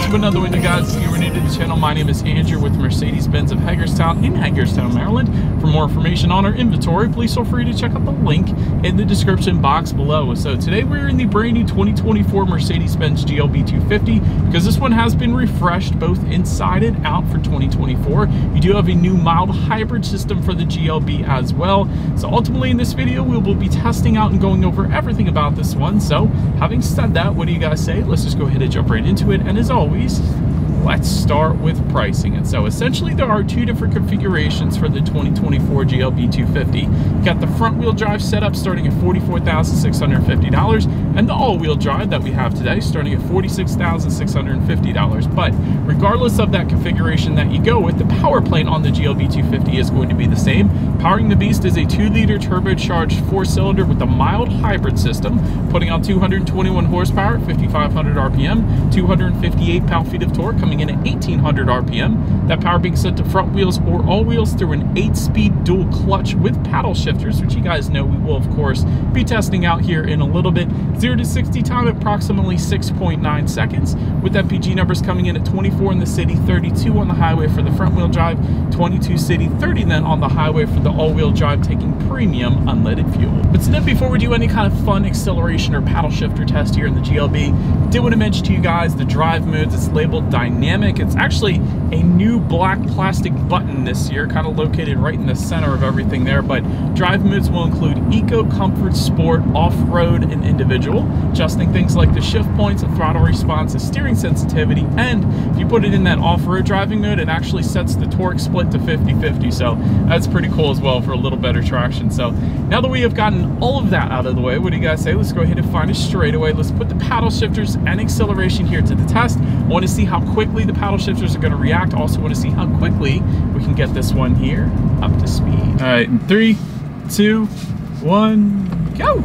to another one, you guys. If you were new to the channel, my name is Andrew with Mercedes-Benz of Hagerstown in Hagerstown, Maryland. For more information on our inventory, please feel free to check out the link in the description box below. So today we're in the brand new 2024 Mercedes-Benz GLB 250 because this one has been refreshed both inside and out for 2024. You do have a new mild hybrid system for the GLB as well. So ultimately in this video, we will be testing out and going over everything about this one. So having said that, what do you guys say? Let's just go ahead and jump right into it. And as always, let's start with pricing. And so essentially there are two different configurations for the 2024 GLB 250. You got the front wheel drive setup starting at $44,650 and the all-wheel drive that we have today starting at $46,650. But regardless of that configuration that you go with, the power plant on the GLB 250 is going to be the same. Powering the beast is a 2-liter turbocharged 4-cylinder with a mild hybrid system, putting out 221 horsepower at 5,500 RPM, 258 pound-feet of torque, coming in at 1,800 RPM. That power being sent to front wheels or all wheels through an 8-speed dual clutch with paddle shifters, which you guys know we will of course be testing out here in a little bit. 0 to 60 time approximately 6.9 seconds, with MPG numbers coming in at 24 in the city, 32 on the highway for the front wheel drive, 22 city, 30 then on the highway for the all-wheel drive, taking premium unleaded fuel. But so then before we do any kind of fun acceleration or paddle shifter test here in the GLB, did want to mention to you guys the drive modes. It's labeled dynamic. It's actually a new black plastic button this year, kind of located right in the center of everything there. But drive modes will include eco, comfort, sport, off-road, and individual, adjusting things like the shift points, the throttle response, the steering sensitivity, and if you put it in that off-road driving mode, it actually sets the torque split to 50-50. So that's pretty cool as well for a little better traction. So now that we have gotten all of that out of the way, what do you guys say? Let's go ahead and find a straightaway. Let's put the paddle shifters and acceleration here to the test. I want to see how quickly the paddle shifters are going to react. Also want to see how quickly we can get this one here up to speed. All right, in 3, 2, 1, go.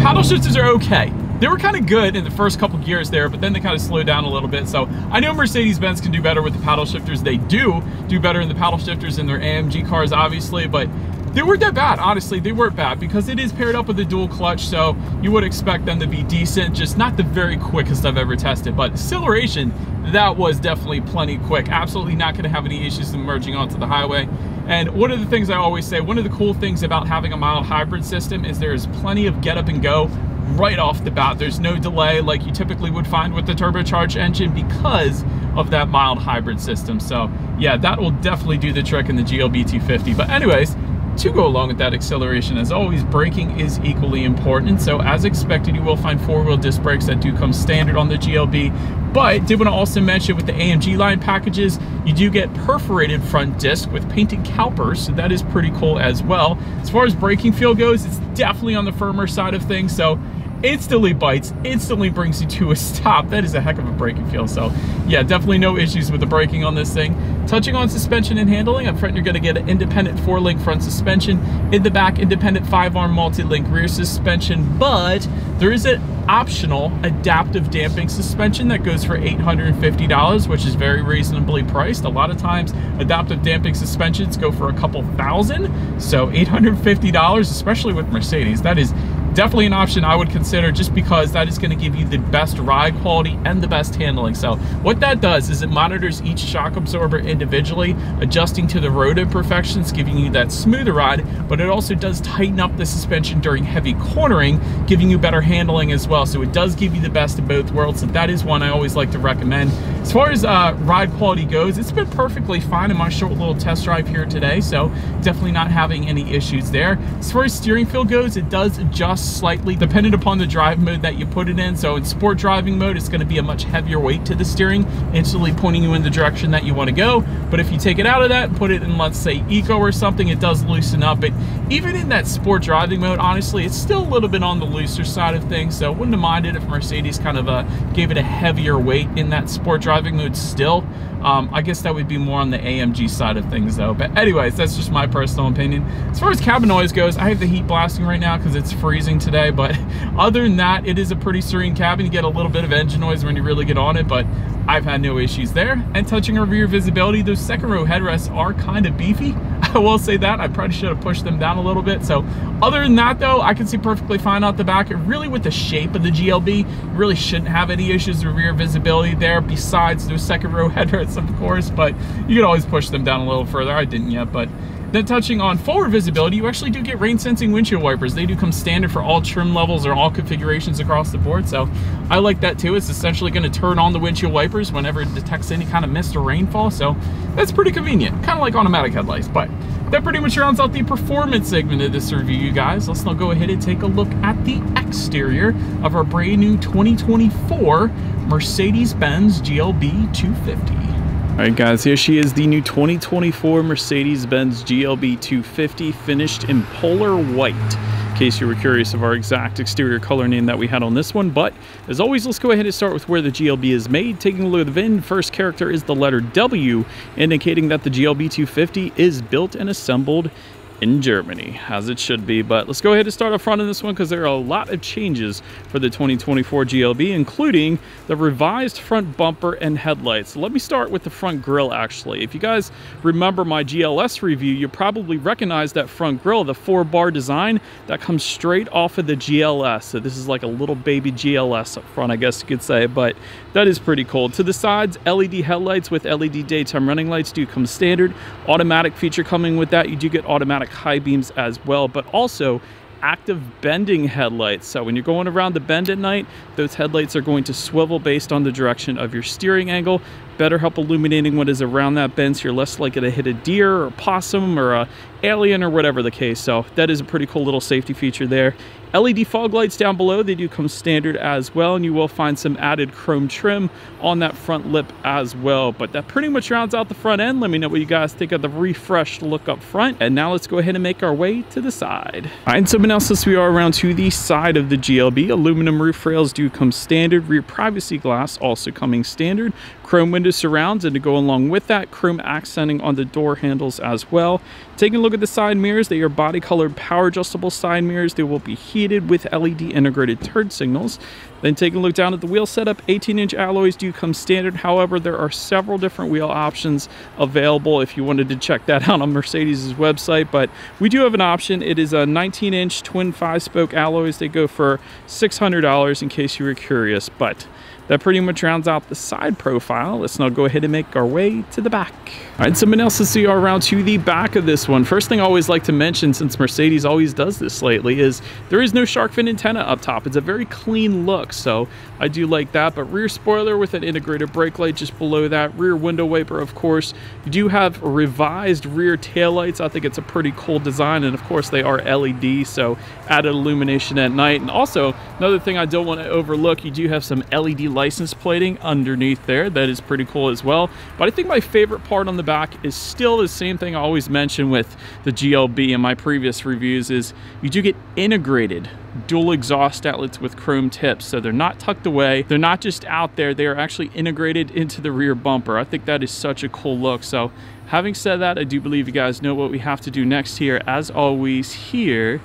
Paddle shifters are okay. They were kind of good in the first couple gears there, but then they kind of slowed down a little bit. So I know Mercedes-Benz can do better with the paddle shifters. They do better in the paddle shifters in their AMG cars, obviously, but they weren't that bad. Honestly, they weren't bad because it is paired up with a dual clutch, so you would expect them to be decent, just not the very quickest I've ever tested. But acceleration, that was definitely plenty quick. Absolutely not going to have any issues emerging onto the highway. And one of the things I always say, one of the cool things about having a mild hybrid system is there's plenty of get up and go right off the bat. There's no delay like you typically would find with the turbocharged engine because of that mild hybrid system. So yeah, that will definitely do the trick in the GLB 250. But anyways, to go along with that acceleration, as always, braking is equally important. So as expected, you will find 4-wheel disc brakes that do come standard on the GLB. But did want to also mention with the AMG line packages, you do get perforated front disc with painted calipers, so that is pretty cool as well. As far as braking feel goes, it's definitely on the firmer side of things, so instantly bites, instantly brings you to a stop. That is a heck of a braking feel. So yeah, definitely no issues with the braking on this thing. Touching on suspension and handling, up front you're going to get an independent 4-link front suspension, in the back independent 5-arm multi-link rear suspension, but there is an optional adaptive damping suspension that goes for $850, which is very reasonably priced. A lot of times adaptive damping suspensions go for a couple thousand, so $850, especially with Mercedes, that is definitely an option I would consider, just because that is going to give you the best ride quality and the best handling. So what that does is it monitors each shock absorber individually, adjusting to the road imperfections, giving you that smoother ride, but it also does tighten up the suspension during heavy cornering, giving you better handling as well. So it does give you the best of both worlds. So that is one I always like to recommend. As far as ride quality goes, it's been perfectly fine in my short little test drive here today, so definitely not having any issues there. As far as steering feel goes, it does adjust slightly dependent upon the drive mode that you put it in. So in sport driving mode, it's going to be a much heavier weight to the steering, instantly pointing you in the direction that you want to go. But if you take it out of that and put it in, let's say, eco or something, it does loosen up. But even in that sport driving mode, honestly, it's still a little bit on the looser side of things. So wouldn't have minded if Mercedes kind of gave it a heavier weight in that sport driving mode still. I guess that would be more on the AMG side of things though. But anyways, that's just my personal opinion. As far as cabin noise goes, I have the heat blasting right now because it's freezing today, but other than that, it is a pretty serene cabin. You get a little bit of engine noise when you really get on it, but I've had no issues there. And touching our rear visibility, those second row headrests are kind of beefy. I will say that. I probably should have pushed them down a little bit. So other than that though, I can see perfectly fine out the back. Really with the shape of the GLB, you really shouldn't have any issues with rear visibility there, besides those second row headrests, of course, but you can always push them down a little further. I didn't yet, but then touching on forward visibility, you actually do get rain sensing windshield wipers. They do come standard for all trim levels or all configurations across the board. So I like that too. It's essentially going to turn on the windshield wipers whenever it detects any kind of mist or rainfall. So that's pretty convenient, kind of like automatic headlights. But that pretty much rounds out the performance segment of this review, you guys. Let's now go ahead and take a look at the exterior of our brand new 2024 Mercedes-Benz GLB 250. All right, guys, here she is, the new 2024 Mercedes-Benz GLB 250, finished in polar white. In case you were curious of our exact exterior color name that we had on this one. But as always, let's go ahead and start with where the GLB is made. Taking a look at the VIN, first character is the letter W, indicating that the GLB 250 is built and assembled in Germany, as it should be. But let's go ahead and start up front in this one, because there are a lot of changes for the 2024 GLB, including the revised front bumper and headlights. So let me start with the front grille. Actually, if you guys remember my GLS review, you probably recognize that front grille, the 4-bar design that comes straight off of the GLS. So this is like a little baby GLS up front, I guess you could say, but that is pretty cool. To the sides, LED headlights with LED daytime running lights do come standard. Automatic feature coming with that. You do get automatic high beams as well, but also active bending headlights. So when you're going around the bend at night, those headlights are going to swivel based on the direction of your steering angle. Better help illuminating what is around that bend, so you're less likely to hit a deer or a possum or a alien or whatever the case. So that is a pretty cool little safety feature there. LED fog lights down below, they do come standard as well, and you will find some added chrome trim on that front lip as well. But that pretty much rounds out the front end. Let me know what you guys think of the refreshed look up front. And now let's go ahead and make our way to the side. All right, so now since we are around to the side of the GLB, aluminum roof rails do come standard. Rear privacy glass also coming standard. Chrome window surrounds, and to go along with that, chrome accenting on the door handles as well. Taking a look at the side mirrors, they are body colored power adjustable side mirrors. They will be heated with LED integrated turn signals. Then taking a look down at the wheel setup, 18-inch alloys do come standard. However, there are several different wheel options available if you wanted to check that out on Mercedes' website. But we do have an option. It is a 19-inch twin 5-spoke alloys. They go for $600 in case you were curious. But that pretty much rounds out the side profile. Let's now go ahead and make our way to the back. All right, something else to see around to the back of this one. First thing I always like to mention, since Mercedes always does this lately, is there is no shark fin antenna up top. It's a very clean look, so I do like that. But rear spoiler with an integrated brake light just below that. Rear window wiper, of course. You do have revised rear taillights. I think it's a pretty cool design, and of course they are LED, so added illumination at night. And also, another thing I don't want to overlook, you do have some LED license plating underneath there. That is pretty cool as well. But I think my favorite part on the back is still the same thing I always mention with the GLB in my previous reviews, is you do get integrated dual exhaust outlets with chrome tips. So they're not tucked away, they're not just out there, they are actually integrated into the rear bumper. I think that is such a cool look. So having said that, I do believe you guys know what we have to do next here. As always, here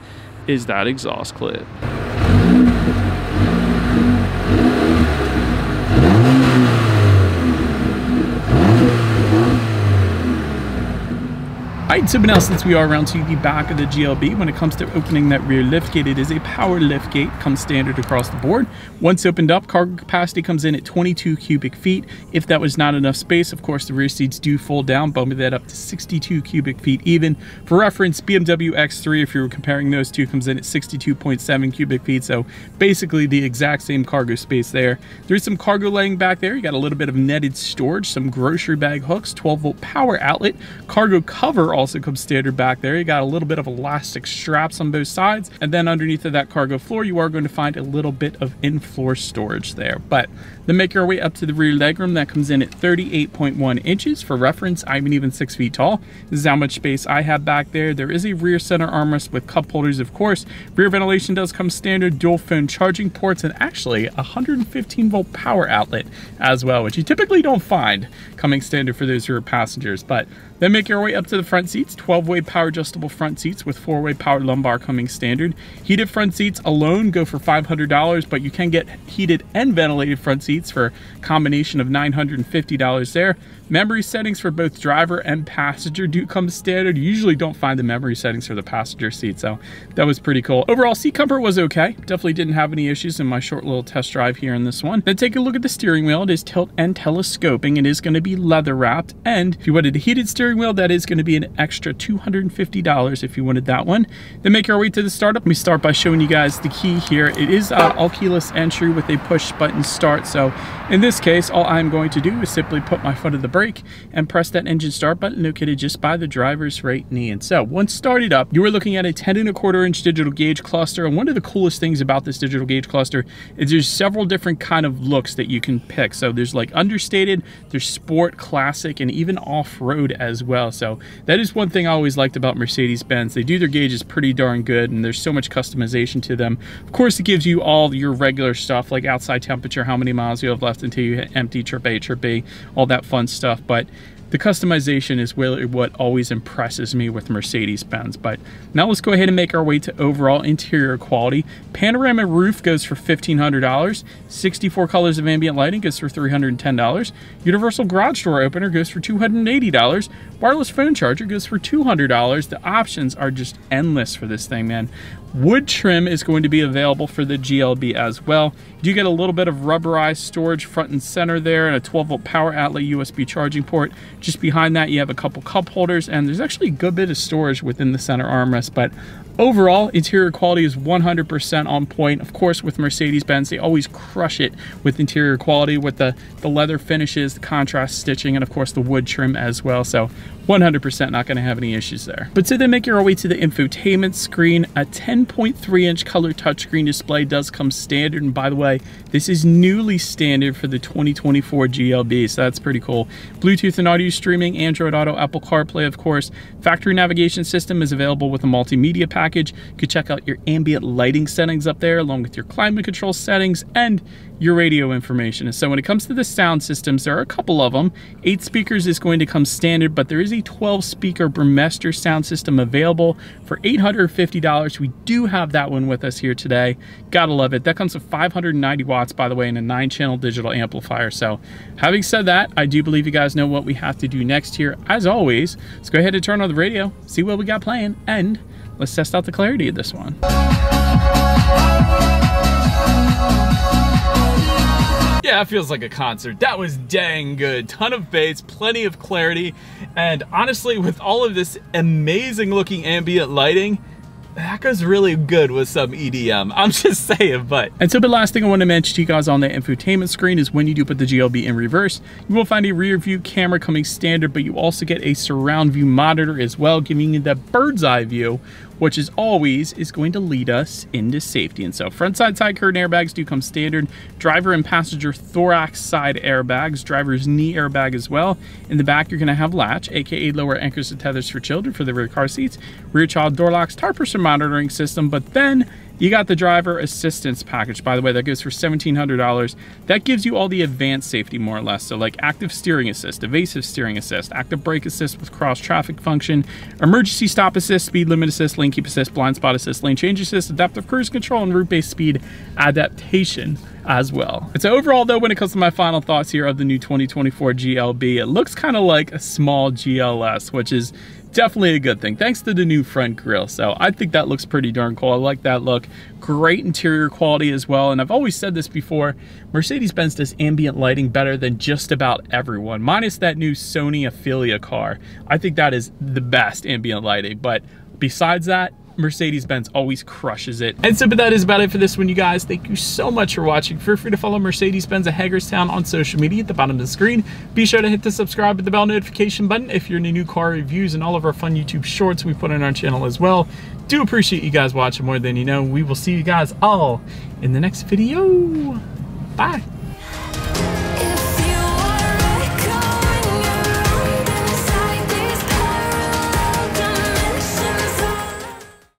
is that exhaust clip. Alright, so now since we are around to the back of the GLB, when it comes to opening that rear liftgate, it is a power liftgate, comes standard across the board. Once opened up, cargo capacity comes in at 22 cubic feet. If that was not enough space, of course, the rear seats do fold down, bumping that up to 62 cubic feet even. For reference, BMW X3, if you were comparing those two, comes in at 62.7 cubic feet, so basically the exact same cargo space there. There's some cargo laying back there. You got a little bit of netted storage, some grocery bag hooks, 12-volt power outlet, cargo cover also comes standard back there. You got a little bit of elastic straps on both sides, and then underneath of that cargo floor you are going to find a little bit of in-floor storage there. But then make your way up to the rear legroom. That comes in at 38.1 inches. For reference, I'm even 6 feet tall. This is how much space I have back there. There is a rear center armrest with cup holders, of course. Rear ventilation does come standard, dual phone charging ports, and actually a 115-volt power outlet as well, which you typically don't find coming standard for those rear passengers. But then make your way up to the front seats. 12-way power adjustable front seats with 4-way power lumbar coming standard. Heated front seats alone go for $500, but you can get heated and ventilated front seats for a combination of $950 there. Memory settings for both driver and passenger do come standard. You usually don't find the memory settings for the passenger seat, so that was pretty cool. Overall, seat comfort was okay. Definitely didn't have any issues in my short little test drive here in this one. Then take a look at the steering wheel. It is tilt and telescoping. It is going to be leather wrapped, and if you wanted a heated steering wheel, that is going to be an extra $250 if you wanted that one. Then make our way to the startup. Let me start by showing you guys the key here. It is all keyless entry with a push button start. So in this case, all I'm going to do is simply put my foot on the brake and press that engine start button located just by the driver's right knee. And so once started up, you are looking at a 10.25-inch digital gauge cluster. And one of the coolest things about this digital gauge cluster is there's several different kind of looks that you can pick. So there's like understated, there's sport, classic, and even off-road as well. So that is one thing I always liked about Mercedes-Benz. They do their gauges pretty darn good, and there's so much customization to them. Of course, it gives you all your regular stuff like outside temperature, how many miles you have left until you hit empty, trip A, trip B, all that fun stuff. But the customization is really what always impresses me with Mercedes-Benz. But now let's go ahead and make our way to overall interior quality. Panorama roof goes for $1,500. 64 colors of ambient lighting goes for $310. Universal garage door opener goes for $280. Wireless phone charger goes for $200. The options are just endless for this thing, man. Wood trim is going to be available for the GLB as well. You do get a little bit of rubberized storage front and center there, and a 12-volt power outlet USB charging port. Just behind that, you have a couple cup holders, and there's actually a good bit of storage within the center armrest. But overall, interior quality is 100% on point. Of course, with Mercedes-Benz, they always crush it with interior quality, with the leather finishes, the contrast stitching, and of course the wood trim as well. So 100% not going to have any issues there. But so then make your way to the infotainment screen. A 10.3-inch color touchscreen display does come standard, and by the way, this is newly standard for the 2024 GLB, so that's pretty cool. Bluetooth and audio streaming, Android Auto, Apple CarPlay, of course. Factory navigation system is available with a multimedia package. You could check out your ambient lighting settings up there, along with your climate control settings and your radio information. And so when it comes to the sound systems, there are a couple of them. 8 speakers is going to come standard, but there is a 12-speaker Burmester sound system available for $850. We do have that one with us here today. Gotta love it. That comes with 590 watts, by the way, and a 9-channel digital amplifier. So having said that, I do believe you guys know what we have to do next here. As always, let's go ahead and turn on the radio, see what we got playing, and let's test out the clarity of this one. Yeah, it feels like a concert. That was dang good. Ton of bass, plenty of clarity, and honestly, with all of this amazing looking ambient lighting, that goes really good with some EDM. I'm just saying, but. And so the last thing I want to mention to you guys on the infotainment screen is when you do put the GLB in reverse, you will find a rear view camera coming standard, but you also get a surround view monitor as well, giving you that bird's eye view, which is always going to lead us into safety. And so front side curtain airbags do come standard, driver and passenger thorax side airbags, driver's knee airbag as well. In the back, you're gonna have latch, AKA lower anchors and tethers for children for the rear car seats, rear child door locks, tire pressure monitoring system, but then you got the driver assistance package, by the way, that goes for $1,700. That gives you all the advanced safety, more or less. So like active steering assist, evasive steering assist, active brake assist with cross traffic function, emergency stop assist, speed limit assist, lane keep assist, blind spot assist, lane change assist, adaptive cruise control, and route-based speed adaptation as well. And so overall though, when it comes to my final thoughts here of the new 2024 GLB, it looks kind of like a small GLS, which is definitely a good thing, thanks to the new front grille. So I think that looks pretty darn cool. I like that look. Great interior quality as well. And I've always said this before, Mercedes-Benz does ambient lighting better than just about everyone, minus that new Sony Ophelia car. I think that is the best ambient lighting. But besides that, Mercedes-Benz always crushes it. And so, but that is about it for this one, you guys. Thank you so much for watching. Feel free to follow Mercedes-Benz at Hagerstown on social media at the bottom of the screen. Be sure to hit the subscribe and the bell notification button if you're into new car reviews and all of our fun YouTube shorts we put on our channel as well. Do appreciate you guys watching more than you know. We will see you guys all in the next video. Bye.